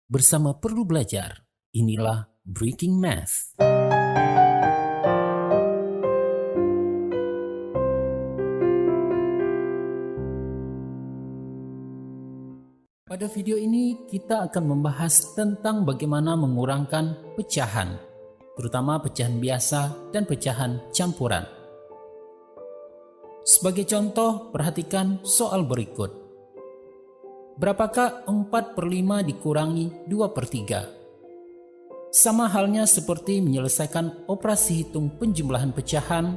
Bersama Perlu Belajar, inilah Breaking Math. Pada video ini kita akan membahas tentang bagaimana mengurangkan pecahan, terutama pecahan biasa dan pecahan campuran. Sebagai contoh, perhatikan soal berikut. Berapakah 4/5 dikurangi 2/3? Sama halnya seperti menyelesaikan operasi hitung penjumlahan pecahan,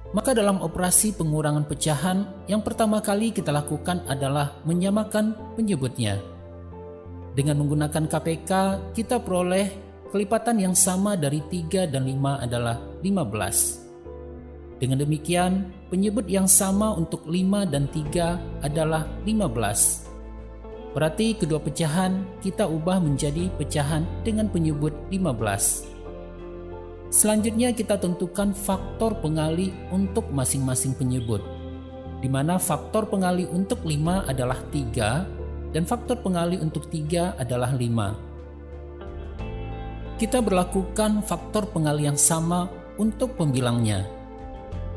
maka dalam operasi pengurangan pecahan, yang pertama kali kita lakukan adalah menyamakan penyebutnya. Dengan menggunakan KPK, kita peroleh kelipatan yang sama dari 3 dan 5 adalah 15. Dengan demikian, penyebut yang sama untuk 5 dan 3 adalah 15. Berarti kedua pecahan kita ubah menjadi pecahan dengan penyebut 15. Selanjutnya kita tentukan faktor pengali untuk masing-masing penyebut, di mana faktor pengali untuk 5 adalah 3 dan faktor pengali untuk 3 adalah 5. Kita berlakukan faktor pengali yang sama untuk pembilangnya,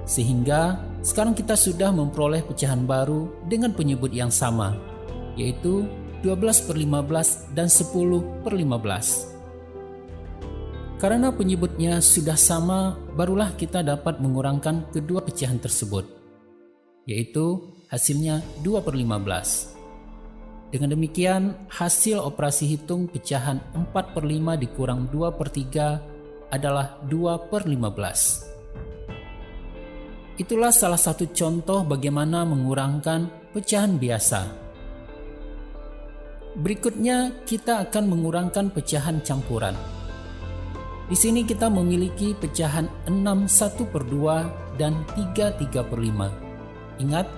sehingga sekarang kita sudah memperoleh pecahan baru dengan penyebut yang sama, yaitu 12/15 dan 10/15. Karena penyebutnya sudah sama, barulah kita dapat mengurangkan kedua pecahan tersebut, yaitu hasilnya 2/15. Dengan demikian, hasil operasi hitung pecahan 4/5 dikurang 2/3 adalah 2/15. Itulah salah satu contoh bagaimana mengurangkan pecahan biasa. Berikutnya kita akan mengurangkan pecahan campuran. Di sini kita memiliki pecahan 6 1/2 dan 3 3/5. Ingat,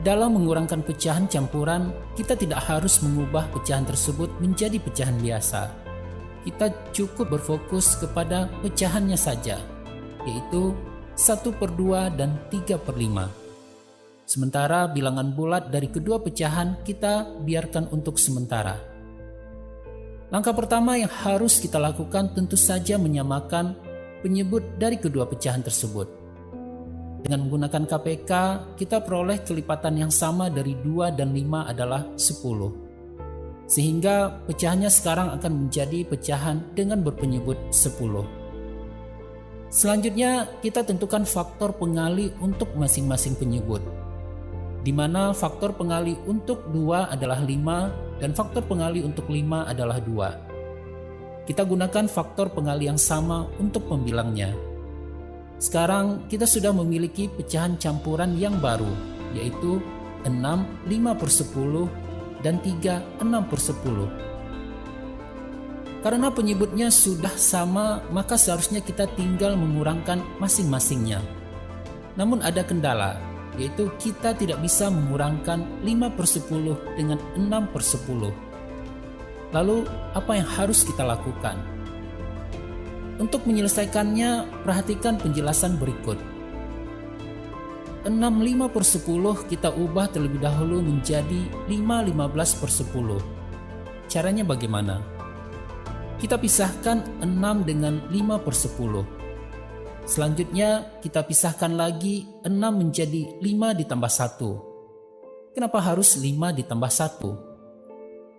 dalam mengurangkan pecahan campuran, kita tidak harus mengubah pecahan tersebut menjadi pecahan biasa. Kita cukup berfokus kepada pecahannya saja, yaitu 1/2 dan 3/5. Sementara bilangan bulat dari kedua pecahan kita biarkan untuk sementara. Langkah pertama yang harus kita lakukan tentu saja menyamakan penyebut dari kedua pecahan tersebut. Dengan menggunakan KPK, kita peroleh kelipatan yang sama dari 2 dan 5 adalah 10. Sehingga pecahannya sekarang akan menjadi pecahan dengan berpenyebut 10. Selanjutnya, kita tentukan faktor pengali untuk masing-masing penyebut, di mana faktor pengali untuk 2 adalah 5 dan faktor pengali untuk 5 adalah 2. Kita gunakan faktor pengali yang sama untuk pembilangnya. Sekarang kita sudah memiliki pecahan campuran yang baru, yaitu 6 5/10 dan 3 6/10. Karena penyebutnya sudah sama, maka seharusnya kita tinggal mengurangkan masing-masingnya. Namun ada kendala, yaitu kita tidak bisa mengurangkan 5/10 dengan 6/10. Lalu, apa yang harus kita lakukan? Untuk menyelesaikannya, perhatikan penjelasan berikut. 6 5/10 kita ubah terlebih dahulu menjadi 5 15/10. Caranya bagaimana? Kita pisahkan 6 dengan 5/10. Selanjutnya kita pisahkan lagi 6 menjadi 5 ditambah 1. Kenapa harus 5 ditambah 1?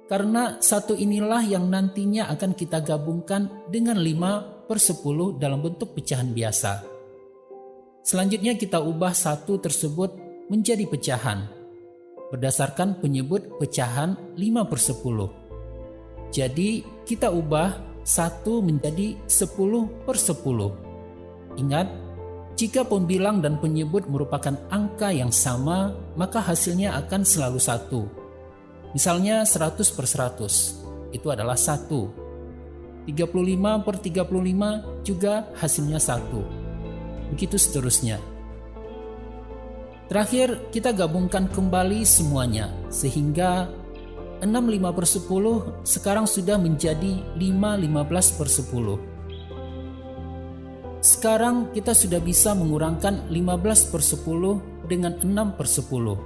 Karena 1 inilah yang nantinya akan kita gabungkan dengan 5/10 dalam bentuk pecahan biasa. Selanjutnya kita ubah 1 tersebut menjadi pecahan berdasarkan penyebut pecahan 5/10. Jadi kita ubah 1 menjadi 10/10. Ingat, jika pembilang dan penyebut merupakan angka yang sama, maka hasilnya akan selalu 1. Misalnya 100/100, itu adalah 1. 35/35 juga hasilnya 1. Begitu seterusnya. Terakhir, kita gabungkan kembali semuanya, sehingga 6 5/10 sekarang sudah menjadi 5 15/10. Sekarang kita sudah bisa mengurangkan 15/10 dengan 6/10.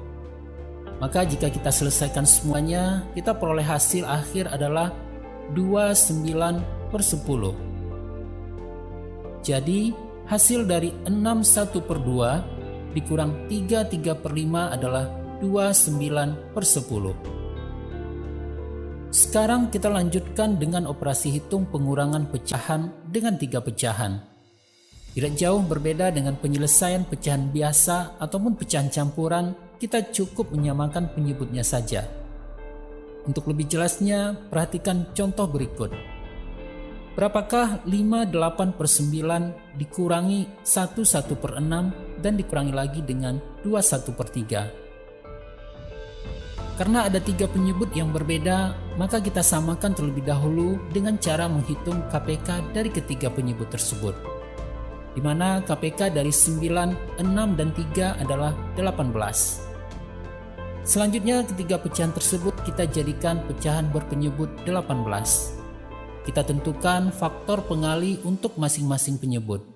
Maka jika kita selesaikan semuanya, kita peroleh hasil akhir adalah 29/10. Jadi hasil dari 61/2 dikurang 33/5 adalah 29/10. Sekarang kita lanjutkan dengan operasi hitung pengurangan pecahan dengan 3 pecahan. Tidak jauh berbeda dengan penyelesaian pecahan biasa ataupun pecahan campuran, kita cukup menyamakan penyebutnya saja. Untuk lebih jelasnya, perhatikan contoh berikut. Berapakah 58/9 dikurangi 11/6 dan dikurangi lagi dengan 21/3? Karena ada 3 penyebut yang berbeda, maka kita samakan terlebih dahulu dengan cara menghitung KPK dari ketiga penyebut tersebut, di mana KPK dari 9, 6, dan 3 adalah 18. Selanjutnya ketiga pecahan tersebut kita jadikan pecahan berpenyebut 18. Kita tentukan faktor pengali untuk masing-masing penyebut.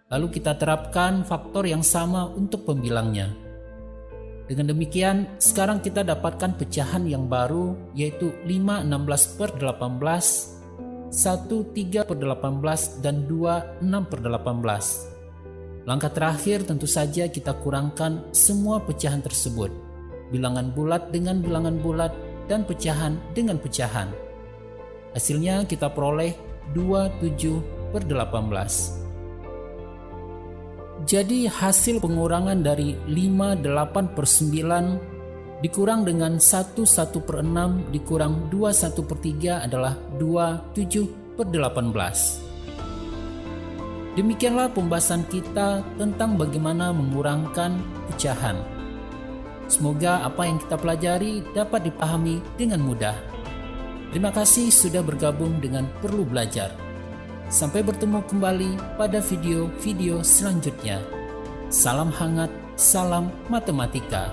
Lalu kita terapkan faktor yang sama untuk pembilangnya. Dengan demikian, sekarang kita dapatkan pecahan yang baru, yaitu 5/16/18, 1/3/18, dan 2/6/18. Langkah terakhir tentu saja kita kurangkan semua pecahan tersebut, bilangan bulat dengan bilangan bulat, dan pecahan dengan pecahan. Hasilnya kita peroleh 27/18. Jadi hasil pengurangan dari 58/9 dikurang dengan 11/6 dikurang 21/3 adalah 27/18. Demikianlah pembahasan kita tentang bagaimana mengurangkan pecahan. Semoga apa yang kita pelajari dapat dipahami dengan mudah. Terima kasih sudah bergabung dengan Perlu Belajar. Sampai bertemu kembali pada video-video selanjutnya. Salam hangat, salam matematika.